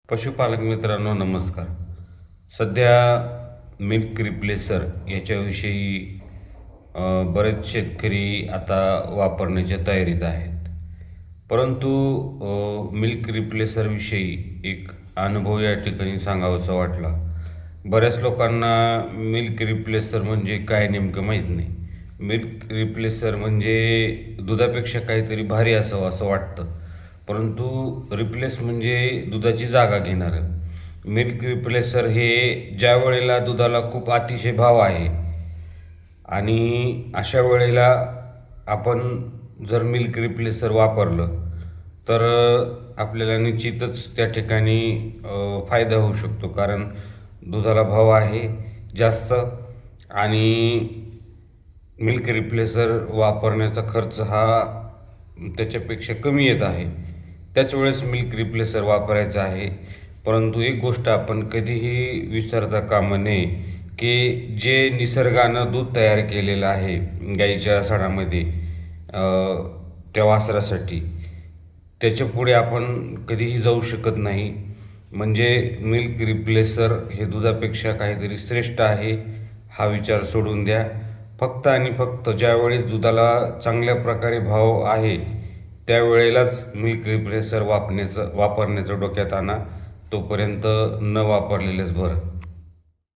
पशुपालक मित्रांनो नमस्कार. सध्या मिल्क रिप्लेसर याच्याविषयी बरेच शेतकरी आता वापरण्याच्या तयारीत आहेत. परंतु मिल्क रिप्लेसरविषयी एक अनुभव या ठिकाणी सांगावासा वाटला. बऱ्याच लोकांना मिल्क रिप्लेसर म्हणजे काय नेमकं माहीत नाही. मिल्क रिप्लेसर म्हणजे दुधापेक्षा काहीतरी भारी असावं असं वाटतं. परंतु रिप्लेस म्हणजे दुधाची जागा घेणारं. मिल्क रिप्लेसर हे ज्या वेळेला दुधाला खूप अतिशय भाव आहे आणि अशा वेळेला आपण जर मिल्क रिप्लेसर वापरलं तर आपल्याला निश्चितच त्या ठिकाणी फायदा होऊ शकतो. कारण दुधाला भाव आहे जास्त आणि मिल्क रिप्लेसर वापरण्याचा खर्च हा त्याच्यापेक्षा कमी येत आहे. त्याच वेळेस मिल्क रिप्लेसर वापरायचा आहे. परंतु एक गोष्ट आपण कधीही विसरता कामा नये की जे निसर्गानं दूध तयार केलेलं आहे गाईच्या सडामध्ये त्या वासरासाठी, त्याच्यापुढे आपण कधीही जाऊ शकत नाही. म्हणजे मिल्क रिप्लेसर हे दुधापेक्षा काहीतरी श्रेष्ठ आहे हा विचार सोडून द्या. फक्त आणि फक्त ज्यावेळेस दुधाला चांगल्या प्रकारे भाव आहे त्यावेळेलाच मिल्क रिप्लेसर वापरण्याचं डोक्यात आणा. तोपर्यंत न वापरलेलंच बरं.